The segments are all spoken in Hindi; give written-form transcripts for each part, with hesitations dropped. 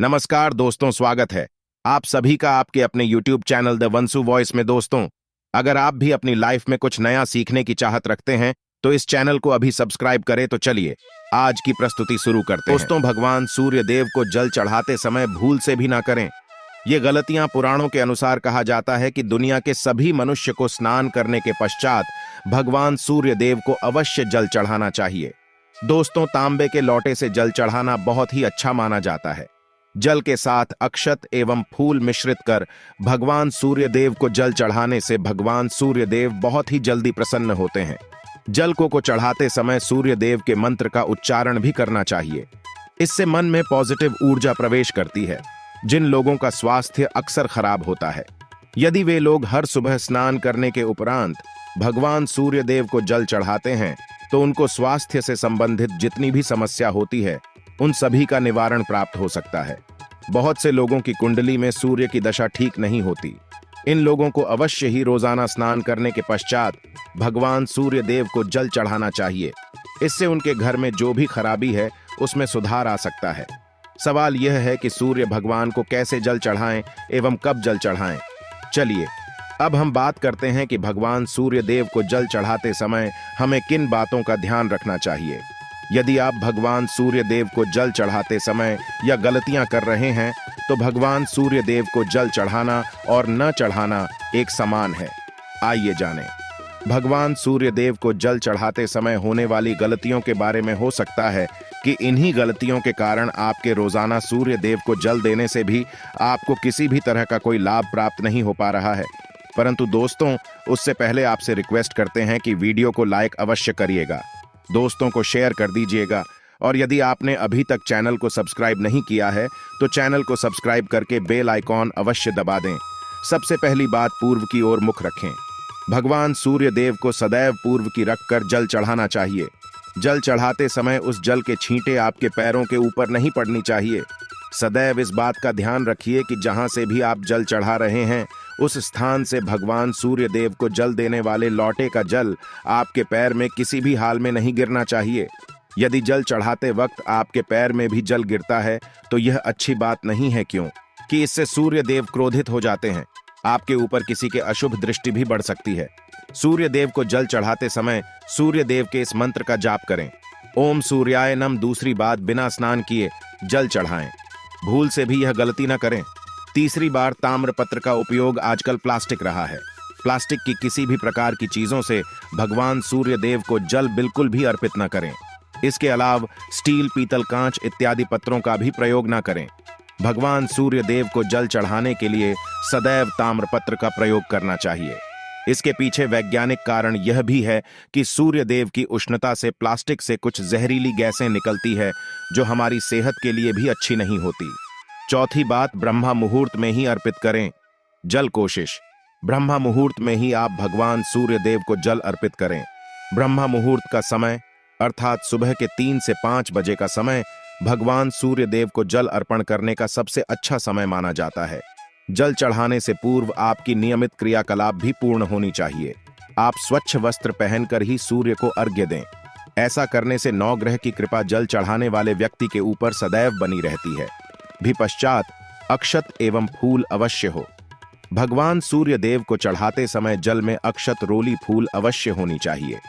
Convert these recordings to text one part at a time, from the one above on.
नमस्कार दोस्तों, स्वागत है आप सभी का आपके अपने YouTube चैनल द वंसु वॉइस में। दोस्तों, अगर आप भी अपनी लाइफ में कुछ नया सीखने की चाहत रखते हैं तो इस चैनल को अभी सब्सक्राइब करें। तो चलिए आज की प्रस्तुति शुरू करते हैं। दोस्तों, भगवान सूर्य देव को जल चढ़ाते समय भूल से भी ना करें। ये गलतियां पुराणों के अनुसार कहा जाता है कि दुनिया के सभी मनुष्य को स्नान करने के पश्चात भगवान सूर्य देव को अवश्य जल चढ़ाना चाहिए। दोस्तों, तांबे के लोटे से जल चढ़ाना बहुत ही अच्छा माना जाता है। जल के साथ अक्षत एवं फूल मिश्रित कर भगवान सूर्य देव को जल चढ़ाने से भगवान सूर्य देव बहुत ही जल्दी प्रसन्न होते हैं। जल को चढ़ाते समय सूर्य देव के मंत्र का उच्चारण भी करना चाहिए। इससे मन में पॉजिटिव ऊर्जा प्रवेश करती है। जिन लोगों का स्वास्थ्य अक्सर खराब होता है, यदि वे लोग हर सुबह स्नान करने के उपरांत भगवान सूर्य देव को जल चढ़ाते हैं तो उनको स्वास्थ्य से संबंधित जितनी भी समस्या होती है उन सभी का निवारण प्राप्त हो सकता है। बहुत से लोगों की कुंडली में सूर्य की दशा ठीक नहीं होती। इन लोगों को अवश्य ही रोजाना स्नान करने के पश्चात भगवान सूर्य देव को जल चढ़ाना चाहिए। इससे उनके घर में जो भी खराबी है उसमें सुधार आ सकता है। सवाल यह है कि सूर्य भगवान को कैसे जल चढ़ाएं एवं कब जल चढ़ाएं। चलिए अब हम बात करते हैं कि भगवान सूर्य देव को जल चढ़ाते समय हमें किन बातों का ध्यान रखना चाहिए। यदि आप भगवान सूर्य देव को जल चढ़ाते समय या गलतियां कर रहे हैं तो भगवान सूर्य देव को जल चढ़ाना और न चढ़ाना एक समान है। आइए जानें। भगवान सूर्य देव को जल चढ़ाते समय होने वाली गलतियों के बारे में। हो सकता है कि इन्हीं गलतियों के कारण आपके रोजाना सूर्य देव को जल देने से भी आपको किसी भी तरह का कोई लाभ प्राप्त नहीं हो पा रहा है। परंतु दोस्तों, उससे पहले आपसे रिक्वेस्ट करते हैं कि वीडियो को लाइक अवश्य करिएगा, दोस्तों को शेयर कर दीजिएगा और यदि आपने अभी तक चैनल को सब्सक्राइब नहीं किया है तो चैनल को सब्सक्राइब करके बेल आइकॉन अवश्य दबा दें। सबसे पहली बात, पूर्व की ओर मुख रखें। भगवान सूर्य देव को सदैव पूर्व की रखकर जल चढ़ाना चाहिए। जल चढ़ाते समय उस जल के छींटे आपके पैरों के ऊपर नहीं पड़नी चाहिए। सदैव इस बात का ध्यान रखिए कि जहां से भी आप जल चढ़ा रहे हैं उस स्थान से भगवान सूर्य देव को जल देने वाले लोटे का जल आपके पैर में किसी भी हाल में नहीं गिरना चाहिए। यदि जल चढ़ाते वक्त आपके पैर में भी जल गिरता है तो यह अच्छी बात नहीं है, क्यों कि इससे सूर्य देव क्रोधित हो जाते हैं। आपके ऊपर किसी के अशुभ दृष्टि भी बढ़ सकती है। सूर्य देव को जल चढ़ाते समय सूर्य देव के इस मंत्र का जाप करें, ओम सूर्याय नमः। दूसरी बात, बिना स्नान किए जल चढ़ाएं। भूल से भी यह गलती न करें। तीसरी बार, ताम्रपत्र का उपयोग आजकल प्लास्टिक रहा है। प्लास्टिक की किसी भी प्रकार की चीजों से भगवान सूर्य देव को जल बिल्कुल भी अर्पित न करें। इसके अलावा स्टील, पीतल, कांच इत्यादि पत्रों का भी प्रयोग न करें। भगवान सूर्य देव को जल चढ़ाने के लिए सदैव ताम्रपत्र का प्रयोग करना चाहिए। इसके पीछे वैज्ञानिक कारण यह भी है कि सूर्य देव की उष्णता से प्लास्टिक से कुछ जहरीली गैसें निकलती है जो हमारी सेहत के लिए भी अच्छी नहीं होती। चौथी बात, ब्रह्मा मुहूर्त में ही अर्पित करें जल। कोशिश ब्रह्मा मुहूर्त में ही आप भगवान सूर्य देव को जल अर्पित करें। ब्रह्मा मुहूर्त का समय अर्थात सुबह के 3 से 5 बजे का समय भगवान सूर्य देव को जल अर्पण करने का सबसे अच्छा समय माना जाता है। जल चढ़ाने से पूर्व आपकी नियमित क्रियाकलाप भी पूर्ण होनी चाहिए। आप स्वच्छ वस्त्र पहनकर ही सूर्य को अर्घ्य दें। ऐसा करने से नवग्रह की कृपा जल चढ़ाने वाले व्यक्ति के ऊपर सदैव बनी रहती है। भी पश्चात अक्षत एवं फूल अवश्य हो। भगवान सूर्य देव को चढ़ाते समय जल में अक्षत, रोली, फूल अवश्य होनी चाहिए।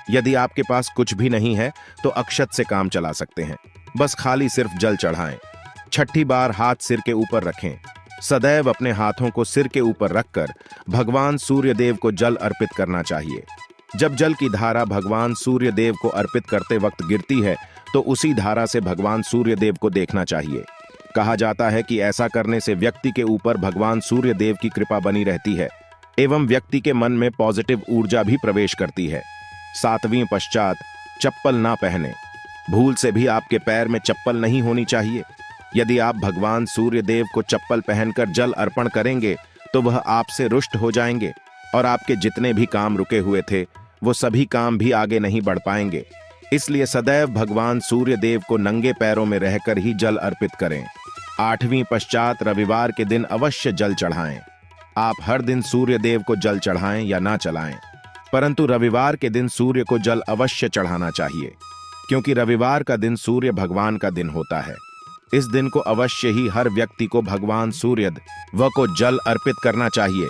यदि आपके पास कुछ भी नहीं है तो अक्षत से काम चला सकते हैं। बस खाली सिर्फ जल चढ़ाएं। छठी बार, हाथ सिर के ऊपर रखें। सदैव अपने हाथों को सिर के ऊपर रखकर भगवान सूर्य देव को जल अर्पित करना चाहिए। जब जल की धारा भगवान सूर्य देव को अर्पित करते वक्त गिरती है तो उसी धारा से भगवान सूर्य देव को देखना चाहिए। कहा जाता है कि ऐसा करने से व्यक्ति के ऊपर भगवान सूर्य देव की कृपा बनी रहती है एवं व्यक्ति के मन में पॉजिटिव ऊर्जा भी प्रवेश करती है। 7वीं पश्चात, चप्पल ना पहने। भूल से भी आपके पैर में चप्पल नहीं होनी चाहिए। यदि आप भगवान सूर्य देव को चप्पल पहनकर जल अर्पण करेंगे तो वह आपसे रुष्ट हो जाएंगे और आपके जितने भी काम रुके हुए थे वो सभी काम भी आगे नहीं बढ़ पाएंगे। इसलिए सदैव भगवान सूर्य देव को नंगे पैरों में रहकर ही जल अर्पित करें। 8वीं पश्चात, रविवार के दिन अवश्य जल चढ़ाएं। आप हर दिन सूर्य देव को जल चढ़ाएं या ना चढ़ाएं, परंतु रविवार के दिन सूर्य को जल अवश्य चढ़ाना चाहिए, क्योंकि रविवार का दिन सूर्य भगवान का दिन होता है। इस दिन को अवश्य ही हर व्यक्ति को भगवान सूर्य देव को जल अर्पित करना चाहिए।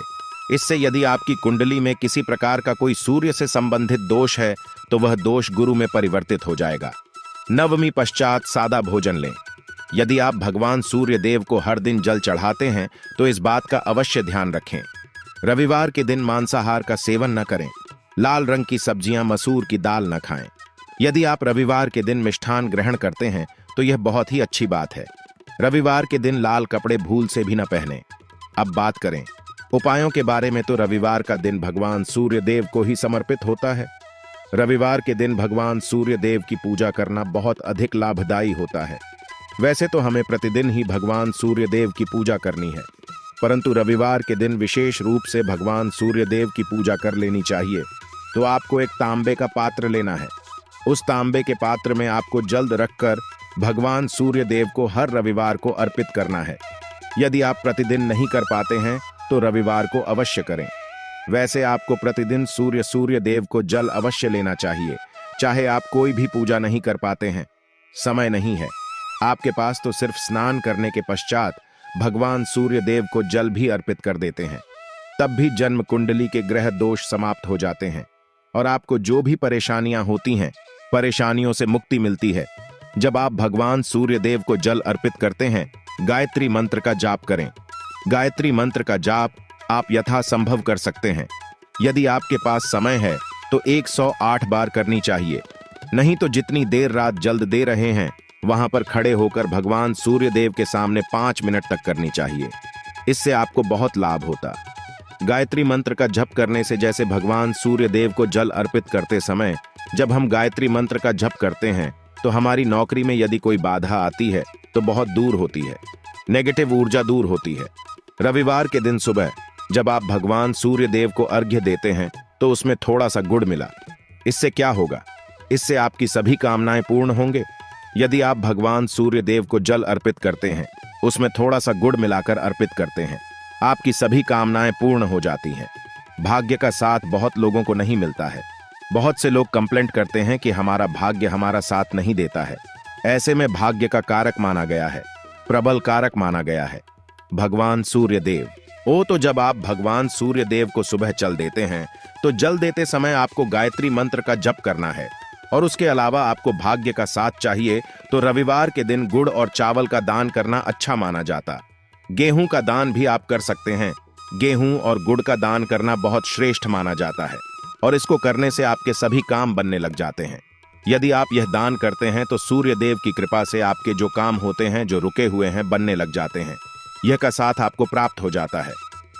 इससे यदि आपकी कुंडली में किसी प्रकार का कोई सूर्य से संबंधित दोष है तो वह दोष गुरु में परिवर्तित हो जाएगा। नवमी पश्चात सादा भोजन लें। यदि आप भगवान सूर्य देव को हर दिन जल चढ़ाते हैं तो इस बात का अवश्य ध्यान रखें। रविवार के दिन मांसाहार का सेवन न करें। लाल रंग की सब्जियां, मसूर की दाल न खाएं। यदि आप रविवार के दिन मिष्ठान ग्रहण करते हैं तो यह बहुत ही अच्छी बात है। रविवार के दिन लाल कपड़े भूल से भी न पहनें। अब बात करें उपायों के बारे में तो रविवार का दिन भगवान सूर्य देव को ही समर्पित होता है। रविवार के दिन भगवान सूर्य देव की पूजा करना बहुत अधिक लाभदायी होता है। वैसे तो हमें प्रतिदिन ही भगवान सूर्य देव की पूजा करनी है, परंतु रविवार के दिन विशेष रूप से भगवान सूर्य देव की पूजा कर लेनी चाहिए। तो आपको एक तांबे का पात्र लेना है। उस तांबे के पात्र में आपको जल रखकर भगवान सूर्य देव को हर रविवार को अर्पित करना है। यदि आप प्रतिदिन नहीं कर पाते हैं तो रविवार को अवश्य करें। वैसे आपको प्रतिदिन सूर्य देव को जल अवश्य लेना चाहिए, चाहे आप कोई भी पूजा नहीं कर पाते हैं, समय नहीं है आपके पास, तो सिर्फ स्नान करने के पश्चात भगवान सूर्य देव को जल भी अर्पित कर देते हैं। तब भी जन्म कुंडली के ग्रह दोष समाप्त हो जाते हैं और आपको जो भी परेशानियां होती हैं, परेशानियों से मुक्ति मिलती है। जब आप भगवान सूर्य देव को जल अर्पित करते हैं, गायत्री मंत्र का जाप करें। गायत्री मंत्र का जाप आप यथासंभव कर सकते हैं। यदि आपके पास समय है तो 108 बार करनी चाहिए, नहीं तो जितनी देर रात जल्द दे रहे हैं वहां पर खड़े होकर भगवान सूर्य देव के सामने 5 मिनट तक करनी चाहिए। इससे आपको बहुत लाभ होता। गायत्री मंत्र का जप करने से, जैसे भगवान सूर्य देव को जल अर्पित करते समय जब हम गायत्री मंत्र का जप करते हैं तो हमारी नौकरी में यदि कोई बाधा आती है तो बहुत दूर होती है, नेगेटिव ऊर्जा दूर होती है। रविवार के दिन सुबह जब आप भगवान सूर्य देव को अर्घ्य देते हैं तो उसमें थोड़ा सा गुड़ मिला। इससे क्या होगा? इससे आपकी सभी कामनाएं पूर्ण होंगे। यदि आप भगवान सूर्य देव को जल अर्पित करते हैं, उसमें थोड़ा सा गुड़ मिलाकर अर्पित करते हैं, आपकी सभी कामनाएं पूर्ण हो जाती हैं। भाग्य का साथ बहुत लोगों को नहीं मिलता है। बहुत से लोग कंप्लेंट करते हैं कि हमारा भाग्य हमारा साथ नहीं देता है। ऐसे में भाग्य का कारक माना गया है, प्रबल कारक माना गया है भगवान सूर्य देव। तो जब आप भगवान सूर्य देव को सुबह जल देते हैं तो जल देते समय आपको गायत्री मंत्र का जप करना है, और उसके अलावा आपको भाग्य का साथ चाहिए तो रविवार के दिन गुड़ और चावल का दान करना अच्छा माना जाता। गेहूं का दान भी आप कर सकते हैं। गेहूं और गुड़ का दान करना बहुत श्रेष्ठ माना जाता है और इसको करने से आपके सभी काम बनने लग जाते हैं। यदि आप यह दान करते हैं तो सूर्य देव की कृपा से आपके जो काम होते हैं, जो रुके हुए हैं, बनने लग जाते हैं। यह का साथ आपको प्राप्त हो जाता है।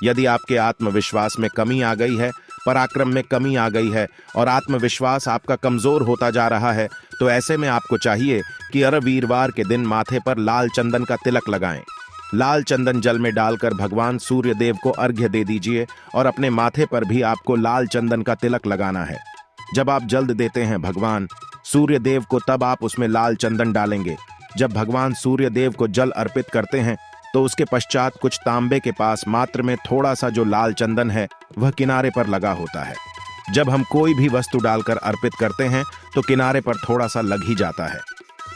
यदि आपके आत्मविश्वास में कमी आ गई है, पराक्रम में कमी आ गई है और आत्मविश्वास आपका कमजोर होता जा रहा है, तो ऐसे में आपको चाहिए कि हर वीरवार के दिन माथे पर लाल चंदन का तिलक लगाएं। लाल चंदन जल में डालकर भगवान सूर्य देव को अर्घ्य दे दीजिए और अपने माथे पर भी आपको लाल चंदन का तिलक लगाना है। जब आप जल देते हैं भगवान सूर्य देव को, तब आप उसमें लाल चंदन डालेंगे। जब भगवान सूर्य देव को जल अर्पित करते हैं तो उसके पश्चात कुछ तांबे के पास मात्र में थोड़ा सा जो लाल चंदन है वह किनारे पर लगा होता है। जब हम कोई भी वस्तु डालकर अर्पित करते हैं तो किनारे पर थोड़ा सा लग ही जाता है।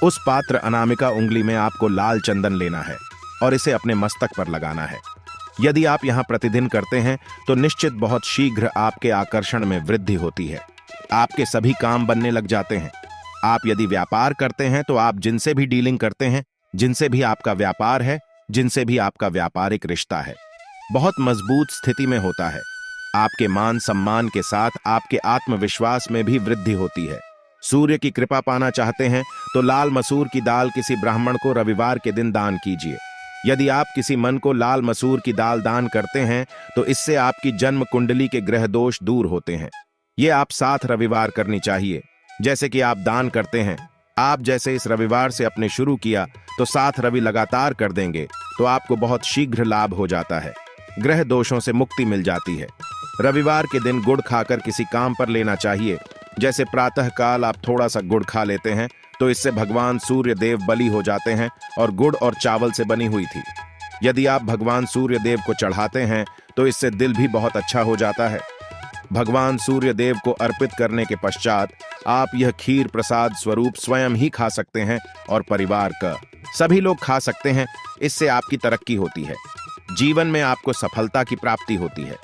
उस पात्र अनामिका उंगली में आपको लाल चंदन लेना है और इसे अपने मस्तक पर लगाना है। यदि आप यहाँ प्रतिदिन करते हैं तो निश्चित बहुत शीघ्र आपके आकर्षण में वृद्धि होती है। आपके सभी काम बनने लग जाते हैं। आप यदि व्यापार करते हैं तो आप जिनसे भी डीलिंग करते हैं, जिनसे भी आपका व्यापार है, जिनसे भी आपका व्यापारिक रिश्ता है, बहुत मजबूत स्थिति में होता है। आपके मान सम्मान के साथ आपके आत्मविश्वास में भी वृद्धि होती है। सूर्य की कृपा पाना चाहते हैं तो लाल मसूर की दाल किसी ब्राह्मण को रविवार के दिन दान कीजिए। यदि आप किसी मन को लाल मसूर की दाल दान करते हैं तो इससे आपकी जन्म कुंडली के ग्रह दोष दूर होते हैं। ये आप 7 रविवार करनी चाहिए। जैसे कि आप दान करते हैं, आप जैसे इस रविवार से अपने शुरू किया तो 7 रवि लगातार कर देंगे तो आपको बहुत शीघ्र लाभ हो जाता है। ग्रह दोषों से मुक्ति मिल जाती है। रविवार के दिन गुड़ खाकर किसी काम पर लेना चाहिए। जैसे प्रातः काल आप थोड़ा सा गुड़ खा लेते हैं तो इससे भगवान सूर्य देव बलि हो जाते हैं और गुड़ और चावल से बनी हुई थी। यदि आप भगवान सूर्य देव को चढ़ाते हैं तो इससे दिल भी बहुत अच्छा हो जाता है। भगवान सूर्य देव को अर्पित करने के पश्चात आप यह खीर प्रसाद स्वरूप स्वयं ही खा सकते हैं और परिवार का सभी लोग खा सकते हैं। इससे आपकी तरक्की होती है। जीवन में आपको सफलता की प्राप्ति होती है।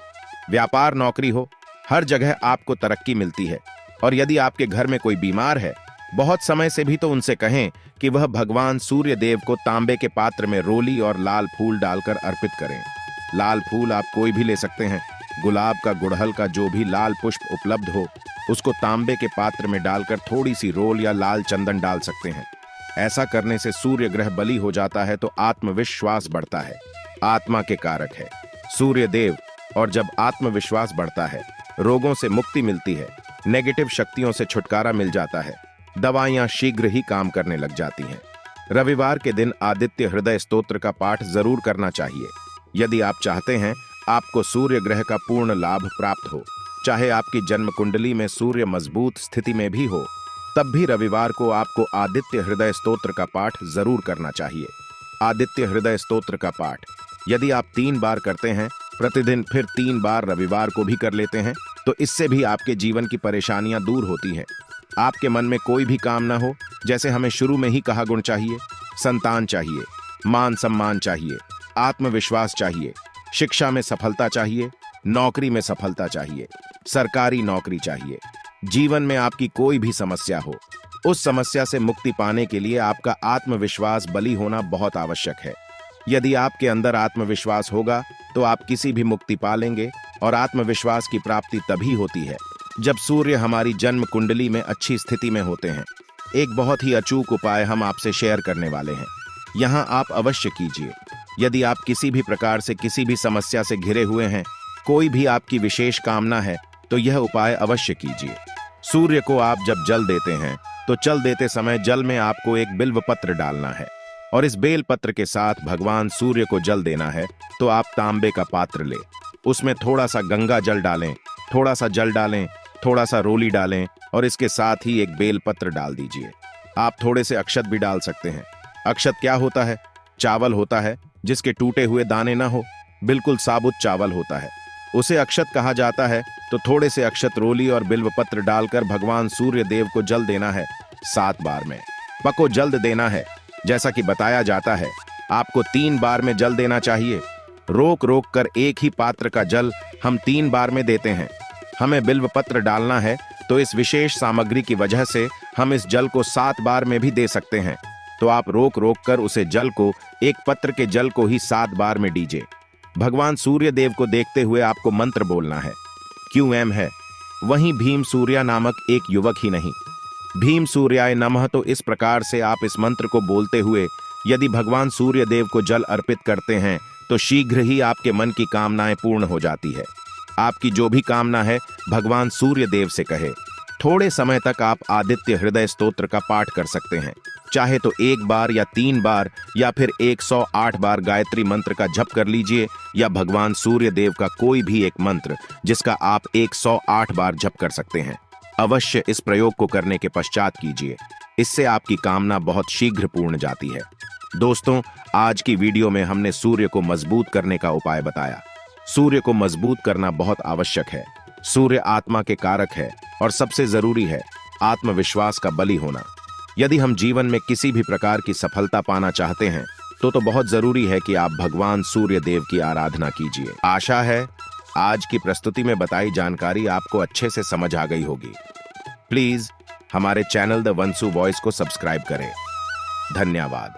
व्यापार नौकरी हो, हर जगह आपको तरक्की मिलती है। और यदि आपके घर में कोई बीमार है, बहुत समय से भी, तो उनसे कहें कि वह भगवान सूर्य देव को तांबे के पात्र में रोली और लाल फूल डालकर अर्पित करें। लाल फूल आप कोई भी ले सकते हैं। गुलाब का, गुड़हल का, जो भी लाल पुष्प उपलब्ध हो, उसको तांबे के पात्र में डालकर थोड़ी सी रोल या लाल चंदन डाल सकते हैं। ऐसा करने से सूर्य ग्रह बली हो जाता है तो आत्मविश्वास बढ़ता है। आत्मा के कारक है सूर्य देव, और जब आत्मविश्वास बढ़ता है, रोगों से मुक्ति मिलती है, नेगेटिव शक्तियों से छुटकारा मिल जाता है, दवाइयां शीघ्र ही काम करने लग जाती हैं। रविवार के दिन आदित्य हृदय स्तोत्र का पाठ जरूर करना चाहिए। यदि आप चाहते हैं आपको सूर्य ग्रह का पूर्ण लाभ प्राप्त हो, चाहे आपकी जन्म कुंडली में सूर्य मजबूत स्थिति में भी हो, तब भी रविवार को आपको आदित्य हृदय स्तोत्र का पाठ जरूर करना चाहिए। आदित्य हृदय स्तोत्र का पाठ यदि आप 3 बार करते हैं प्रतिदिन, फिर 3 बार रविवार को भी कर लेते हैं, तो इससे भी आपके जीवन की परेशानियां दूर होती हैं। आपके मन में कोई भी काम ना हो, जैसे हमें शुरू में ही कहा, गुण चाहिए, संतान चाहिए, मान सम्मान चाहिए, आत्मविश्वास चाहिए, शिक्षा में सफलता चाहिए, नौकरी में सफलता चाहिए, सरकारी नौकरी चाहिए, जीवन में आपकी कोई भी समस्या हो, उस समस्या से मुक्ति पाने के लिए आपका आत्मविश्वास बली होना बहुत आवश्यक है। यदि आपके अंदर आत्मविश्वास होगा तो आप किसी भी मुक्ति पालेंगे। और आत्मविश्वास की प्राप्ति तभी होती है जब सूर्य हमारी जन्म कुंडली में अच्छी स्थिति में होते हैं। एक बहुत ही अचूक उपाय हम आपसे शेयर करने वाले हैं, यहाँ आप अवश्य कीजिए। यदि आप किसी भी प्रकार से किसी भी समस्या से घिरे हुए हैं, कोई भी आपकी विशेष कामना है, तो यह उपाय अवश्य कीजिए। सूर्य को आप जब जल देते हैं तो जल देते समय जल में आपको एक बिल्व पत्र डालना है, और इस बेल पत्र के साथ भगवान सूर्य को जल देना है। तो आप तांबे का पात्र लें, उसमें थोड़ा सा गंगा जल डालें, थोड़ा सा जल डालें, थोड़ा सा रोली डालें, और इसके साथ ही एक बेल पत्र डाल दीजिए। आप थोड़े से अक्षत भी डाल सकते हैं। अक्षत क्या होता है? चावल होता है जिसके टूटे हुए दाने ना हो, बिल्कुल साबुत चावल होता है, उसे अक्षत कहा जाता है। तो थोड़े से अक्षत, रोली और बिल्व पत्र डालकर भगवान सूर्य देव को जल देना है 7 बार में। पको जल्द देना है, जैसा कि बताया जाता है आपको 3 बार में जल देना चाहिए। रोक रोक कर एक ही पात्र का जल हम 3 बार में देते हैं। हमें बिल्व पत्र डालना है, तो इस विशेष सामग्री की वजह से हम इस जल को 7 बार में भी दे सकते हैं। तो आप रोक रोक कर उसे जल को, एक पत्र के जल को ही 7 बार में दीजिए। भगवान सूर्य देव को देखते हुए आपको मंत्र बोलना है। QM है, वहीं भीम सूर्या नामक एक युवक ही नहीं, भीम सूर्याय नमः। तो इस प्रकार से आप इस मंत्र को बोलते हुए यदि भगवान सूर्य देव को जल अर्पित करते हैं, तो शीघ्र ही आपके मन की कामनाएं पूर्ण हो जाती है। आपकी जो भी कामना है भगवान सूर्य देव से कहे। थोड़े समय तक आप आदित्य हृदय स्तोत्र का पाठ कर सकते हैं, चाहे तो 1 बार या 3 बार, या फिर 108 बार गायत्री मंत्र का जप कर लीजिए, या भगवान सूर्य देव का कोई भी एक मंत्र जिसका आप 108 बार जप कर सकते हैं। अवश्य इस प्रयोग को करने के पश्चात कीजिए, इससे आपकी कामना बहुत शीघ्र पूर्ण जाती है। दोस्तों, आज की वीडियो में हमने सूर्य को मजबूत करने का उपाय बताया। सूर्य को मजबूत करना बहुत आवश्यक है। सूर्य आत्मा के कारक है, और सबसे जरूरी है आत्मविश्वास का बली होना। यदि हम जीवन में किसी भी प्रकार की सफलता पाना चाहते हैं, तो बहुत जरूरी है कि आप भगवान सूर्य देव की आराधना कीजिए। आशा है आज की प्रस्तुति में बताई जानकारी आपको अच्छे से समझ आ गई होगी। प्लीज हमारे चैनल द वंसु वॉइस को सब्सक्राइब करें। धन्यवाद।